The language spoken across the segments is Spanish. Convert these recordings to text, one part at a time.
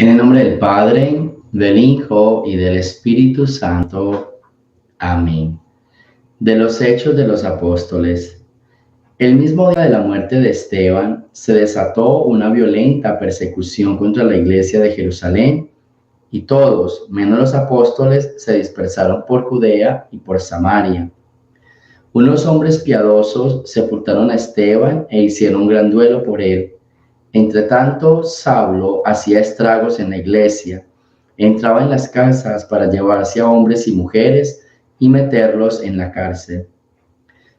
En el nombre del Padre, del Hijo y del Espíritu Santo. Amén. De los Hechos de los Apóstoles. El mismo día de la muerte de Esteban se desató una violenta persecución contra la iglesia de Jerusalén y todos, menos los apóstoles, se dispersaron por Judea y por Samaria. Unos hombres piadosos sepultaron a Esteban e hicieron un gran duelo por él. Entretanto, Saulo hacía estragos en la iglesia, entraba en las casas para llevarse a hombres y mujeres y meterlos en la cárcel.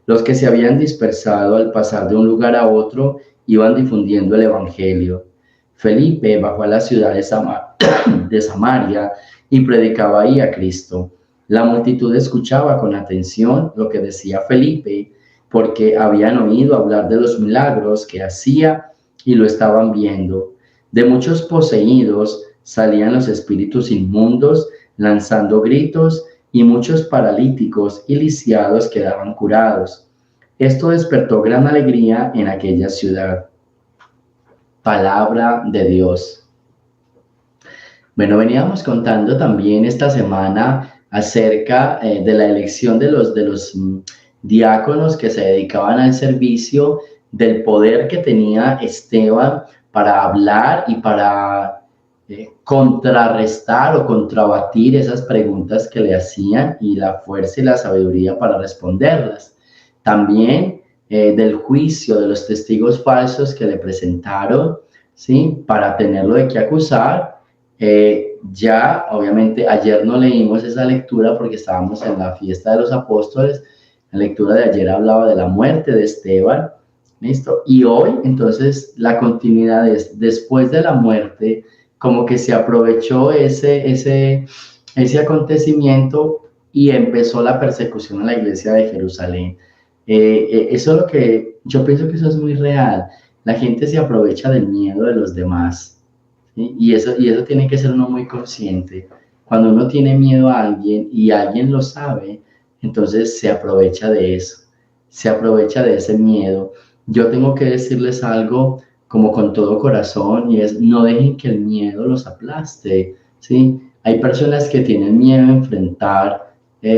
Los que se habían dispersado al pasar de un lugar a otro iban difundiendo el evangelio. Felipe bajó a la ciudad de Samaria y predicaba ahí a Cristo. La multitud escuchaba con atención lo que decía Felipe, porque habían oído hablar de los milagros que hacía y lo estaban viendo. De muchos poseídos salían los espíritus inmundos, lanzando gritos, y muchos paralíticos y lisiados quedaban curados. Esto despertó gran alegría en aquella ciudad. Palabra de Dios. Bueno, veníamos contando también esta semana acerca de la elección de los diáconos que se dedicaban al servicio, del poder que tenía Esteban para hablar y para contrarrestar o contrabatir esas preguntas que le hacían, y la fuerza y la sabiduría para responderlas. También del juicio de los testigos falsos que le presentaron, ¿sí? Para tenerlo de qué acusar. Ya, obviamente, ayer no leímos esa lectura porque estábamos en la fiesta de los apóstoles. La lectura de ayer hablaba de la muerte de Esteban. ¿Listo? Y hoy, entonces, la continuidad es, después de la muerte, como que se aprovechó ese acontecimiento y empezó la persecución a la iglesia de Jerusalén. Eso es lo que yo pienso, que eso es muy real. La gente se aprovecha del miedo de los demás, ¿sí? Y eso tiene que ser uno muy consciente. Cuando uno tiene miedo a alguien y alguien lo sabe, entonces se aprovecha de eso, se aprovecha de ese miedo. Yo tengo que decirles algo como con todo corazón, y es: no dejen que el miedo los aplaste, ¿sí? Hay personas que tienen miedo a enfrentar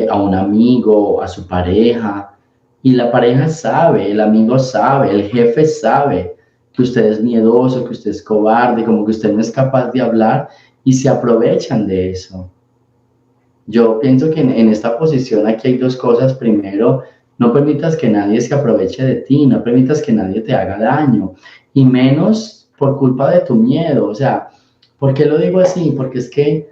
a un amigo, a su pareja, y la pareja sabe, el amigo sabe, el jefe sabe que usted es miedoso, que usted es cobarde, como que usted no es capaz de hablar, y se aprovechan de eso. Yo pienso que en esta posición aquí hay dos cosas. Primero, no permitas que nadie se aproveche de ti, no permitas que nadie te haga daño, y menos por culpa de tu miedo. O sea, ¿por qué lo digo así? Porque es que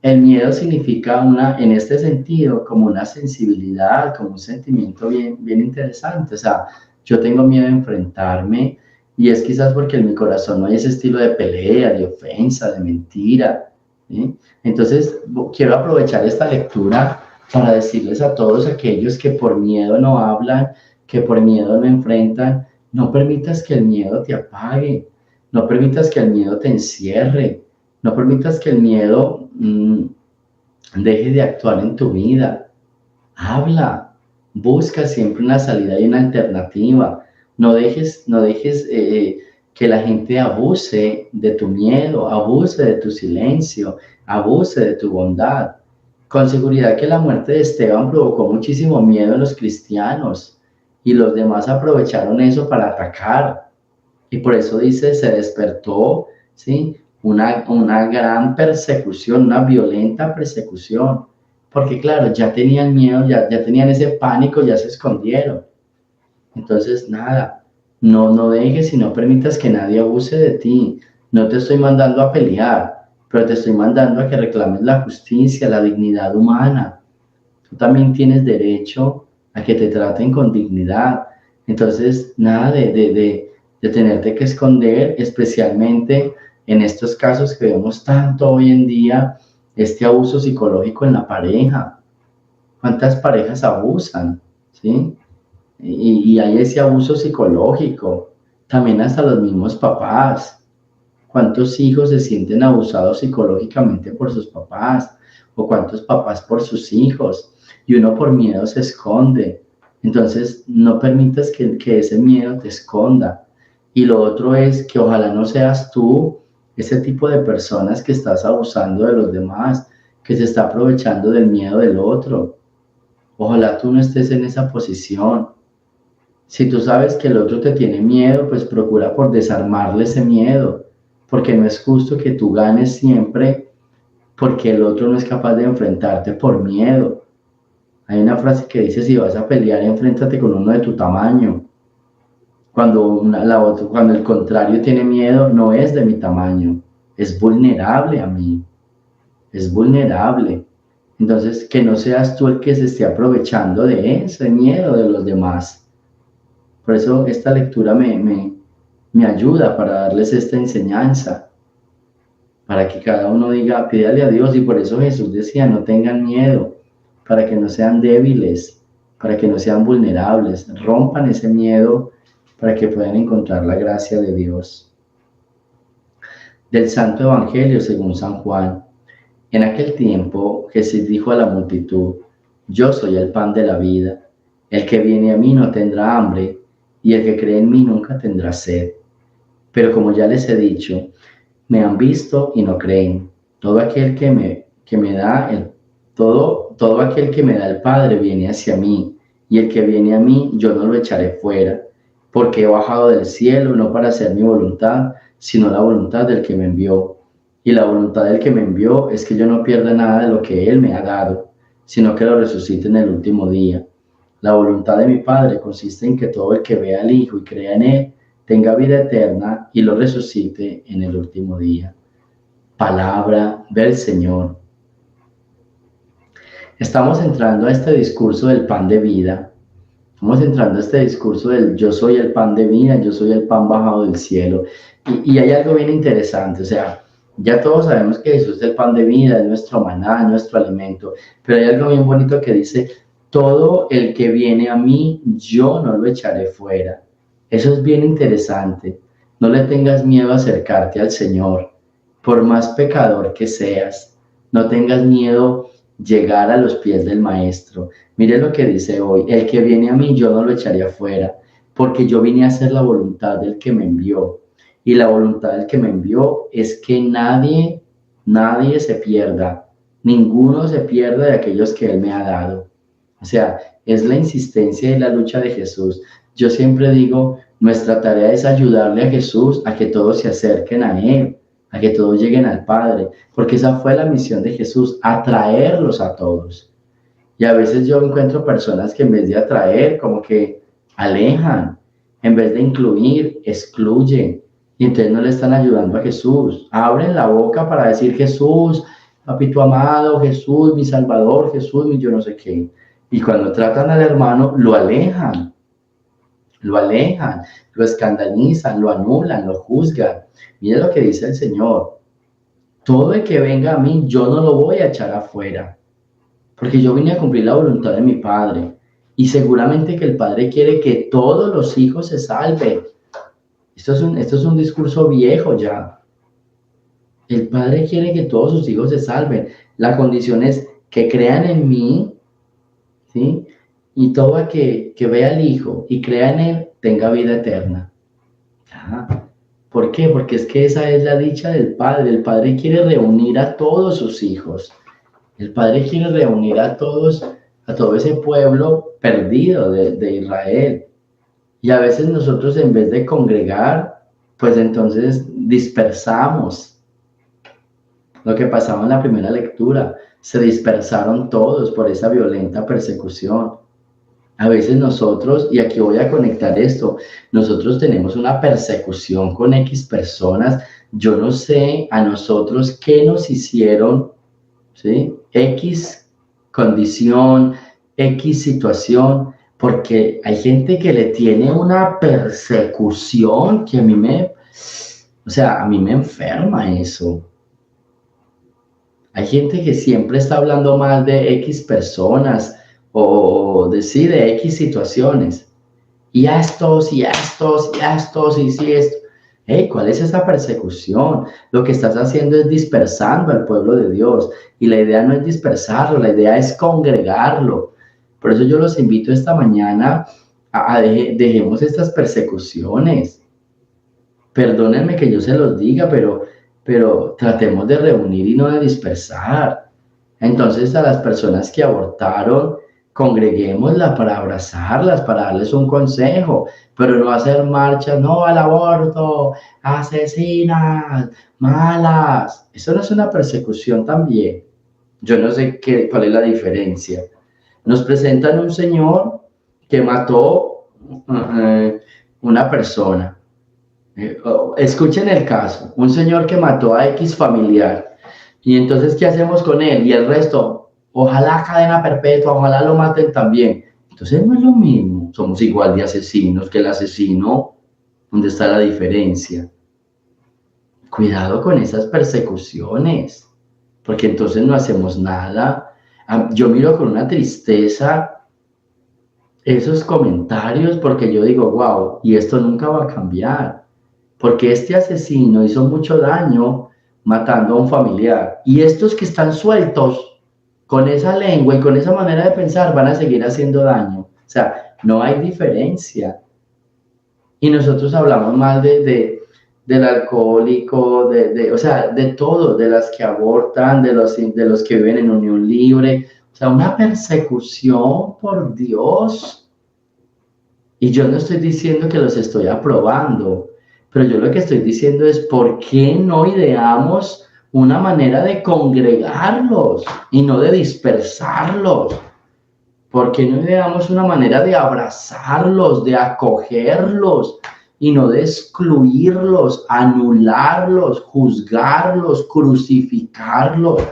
el miedo significa en este sentido, como una sensibilidad, como un sentimiento bien interesante. O sea, yo tengo miedo de enfrentarme, y es quizás porque en mi corazón no hay ese estilo de pelea, de ofensa, de mentira, ¿sí? Entonces, quiero aprovechar esta lectura para decirles a todos aquellos que por miedo no hablan, que por miedo no enfrentan: no permitas que el miedo te apague, no permitas que el miedo te encierre, no permitas que el miedo deje de actuar en tu vida. Habla, busca siempre una salida y una alternativa. No dejes que la gente abuse de tu miedo, abuse de tu silencio, abuse de tu bondad. Con seguridad que la muerte de Esteban provocó muchísimo miedo en los cristianos, y los demás aprovecharon eso para atacar. Y por eso dice: se despertó, ¿sí? Una gran persecución, una violenta persecución. Porque claro, ya tenían miedo, ya tenían ese pánico, ya se escondieron. Entonces, nada, no dejes y no permitas que nadie abuse de ti. No te estoy mandando a pelear, pero te estoy mandando a que reclames la justicia, la dignidad humana. Tú también tienes derecho a que te traten con dignidad. Entonces, nada de tenerte que esconder, especialmente en estos casos que vemos tanto hoy en día, este abuso psicológico en la pareja. ¿Cuántas parejas abusan? ¿Sí? Y hay ese abuso psicológico. También hasta los mismos papás. ¿Cuántos hijos se sienten abusados psicológicamente por sus papás? ¿O cuántos papás por sus hijos? Y uno por miedo se esconde. Entonces, no permitas que ese miedo te esconda. Y lo otro es que ojalá no seas tú ese tipo de personas que estás abusando de los demás, que se está aprovechando del miedo del otro. Ojalá tú no estés en esa posición. Si tú sabes que el otro te tiene miedo, pues procura por desarmarle ese miedo, porque no es justo que tú ganes siempre porque el otro no es capaz de enfrentarte por miedo. Hay una frase que dice, si vas a pelear, enfréntate con uno de tu tamaño. Cuando el contrario tiene miedo, no es de mi tamaño, es vulnerable a mí, es vulnerable. Entonces, que no seas tú el que se esté aprovechando de ese miedo de los demás. Por eso esta lectura me ayuda para darles esta enseñanza, para que cada uno diga, pídale a Dios. Y por eso Jesús decía, no tengan miedo, para que no sean débiles, para que no sean vulnerables, rompan ese miedo para que puedan encontrar la gracia de Dios. Del Santo Evangelio según San Juan. En aquel tiempo Jesús dijo a la multitud, yo soy el pan de la vida, el que viene a mí no tendrá hambre, y el que cree en mí nunca tendrá sed. Pero como ya les he dicho, me han visto y no creen. Todo aquel que me da todo aquel que me da el Padre viene hacia mí, y el que viene a mí yo no lo echaré fuera, porque he bajado del cielo no para hacer mi voluntad, sino la voluntad del que me envió. Y la voluntad del que me envió es que yo no pierda nada de lo que Él me ha dado, sino que lo resucite en el último día. La voluntad de mi Padre consiste en que todo el que vea al Hijo y crea en Él tenga vida eterna y lo resucite en el último día. Palabra del Señor. Estamos entrando a este discurso del pan de vida. Estamos entrando a este discurso del yo soy el pan de vida, yo soy el pan bajado del cielo. Y hay algo bien interesante, o sea, ya todos sabemos que Jesús es el pan de vida, es nuestro maná, es nuestro alimento, pero hay algo bien bonito que dice, todo el que viene a mí, yo no lo echaré fuera. Eso es bien interesante. No le tengas miedo a acercarte al Señor, por más pecador que seas. No tengas miedo llegar a los pies del Maestro. Mire lo que dice hoy, el que viene a mí, yo no lo echaré afuera, porque yo vine a hacer la voluntad del que me envió. Y la voluntad del que me envió es que nadie se pierda, ninguno se pierda de aquellos que Él me ha dado. O sea, es la insistencia y la lucha de Jesús. Yo siempre digo, nuestra tarea es ayudarle a Jesús a que todos se acerquen a Él, a que todos lleguen al Padre, porque esa fue la misión de Jesús, atraerlos a todos. Y a veces yo encuentro personas que en vez de atraer, como que alejan, en vez de incluir, excluyen, y entonces no le están ayudando a Jesús. Abren la boca para decir Jesús, papito amado, Jesús, mi Salvador, Jesús, mi yo no sé qué. Y cuando tratan al hermano, lo alejan, lo escandalizan, lo anulan, lo juzgan. Mira lo que dice el Señor. Todo el que venga a mí, yo no lo voy a echar afuera, porque yo vine a cumplir la voluntad de mi Padre. Y seguramente que el Padre quiere que todos los hijos se salven. Esto es un discurso viejo ya. El Padre quiere que todos sus hijos se salven. La condición es que crean en mí, ¿sí? Y todo aquel que vea al Hijo y crea en Él, tenga vida eterna. Ajá. ¿Por qué? Porque es que esa es la dicha del Padre. El Padre quiere reunir a todos sus hijos. El Padre quiere reunir a todo ese pueblo perdido de Israel. Y a veces nosotros en vez de congregar, pues entonces dispersamos. Lo que pasaba en la primera lectura, se dispersaron todos por esa violenta persecución. A veces nosotros, y aquí voy a conectar esto, nosotros tenemos una persecución con X personas. Yo no sé a nosotros qué nos hicieron, ¿sí? X condición, X situación, porque hay gente que le tiene una persecución que a mí me enferma eso. Hay gente que siempre está hablando mal de X personas o de X situaciones. Y estos, y estos, y estos, y si esto. Hey, ¿cuál es esa persecución? Lo que estás haciendo es dispersando al pueblo de Dios. Y la idea no es dispersarlo, la idea es congregarlo. Por eso yo los invito esta mañana a dejemos estas persecuciones. Perdónenme que yo se los diga, pero pero tratemos de reunir y no de dispersar. Entonces, a las personas que abortaron, congreguémoslas para abrazarlas, para darles un consejo, pero no hacer marchas, no al aborto, asesinas, malas. Eso no es una persecución también. Yo no sé cuál es la diferencia. Nos presentan un señor que mató una persona. Escuchen el caso, un señor que mató a X familiar. Y entonces, ¿qué hacemos con él? Y el resto, ojalá cadena perpetua, ojalá lo maten también. Entonces no es lo mismo, somos igual de asesinos que el asesino. ¿Dónde está la diferencia? Cuidado con esas persecuciones, porque entonces no hacemos nada. Yo miro con una tristeza esos comentarios porque yo digo, wow, y esto nunca va a cambiar, porque este asesino hizo mucho daño matando a un familiar, y estos que están sueltos con esa lengua y con esa manera de pensar van a seguir haciendo daño. O sea, no hay diferencia. Y nosotros hablamos mal del alcohólico, o sea, de todo, de las que abortan, de los que viven en unión libre. O sea, una persecución, por Dios. Y yo no estoy diciendo que los estoy aprobando, pero yo lo que estoy diciendo es, ¿por qué no ideamos una manera de congregarlos y no de dispersarlos? ¿Por qué no ideamos una manera de abrazarlos, de acogerlos y no de excluirlos, anularlos, juzgarlos, crucificarlos?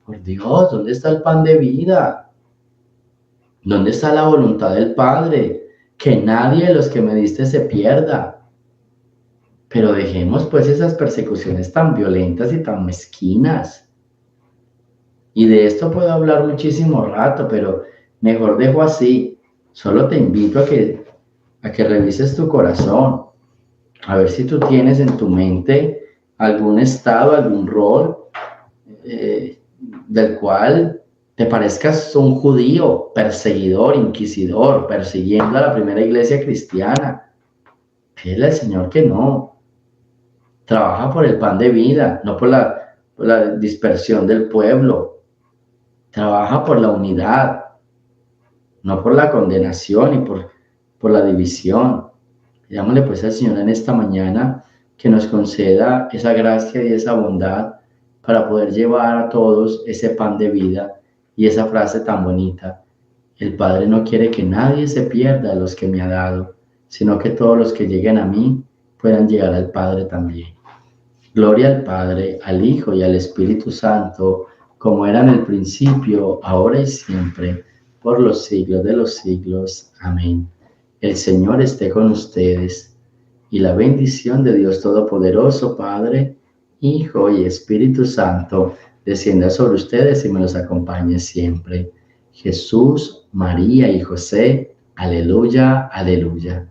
Por Dios, ¿dónde está el pan de vida? ¿Dónde está la voluntad del Padre? Que nadie de los que me diste se pierda. Pero dejemos pues esas persecuciones tan violentas y tan mezquinas. Y de esto puedo hablar muchísimo rato, pero mejor dejo así. Solo te invito a que revises tu corazón, a ver si tú tienes en tu mente algún estado, algún rol del cual te parezcas un judío, perseguidor, inquisidor, persiguiendo a la primera iglesia cristiana. Pídele al Señor que no. Trabaja por el pan de vida, no por la dispersión del pueblo. Trabaja por la unidad, no por la condenación y por la división. Pidámosle pues al Señor en esta mañana que nos conceda esa gracia y esa bondad para poder llevar a todos ese pan de vida y esa frase tan bonita: el Padre no quiere que nadie se pierda de los que me ha dado, sino que todos los que lleguen a mí puedan llegar al Padre también. Gloria al Padre, al Hijo y al Espíritu Santo, como era en el principio, ahora y siempre, por los siglos de los siglos. Amén. El Señor esté con ustedes, y la bendición de Dios Todopoderoso, Padre, Hijo y Espíritu Santo, descienda sobre ustedes y me los acompañe siempre. Jesús, María y José, aleluya, aleluya.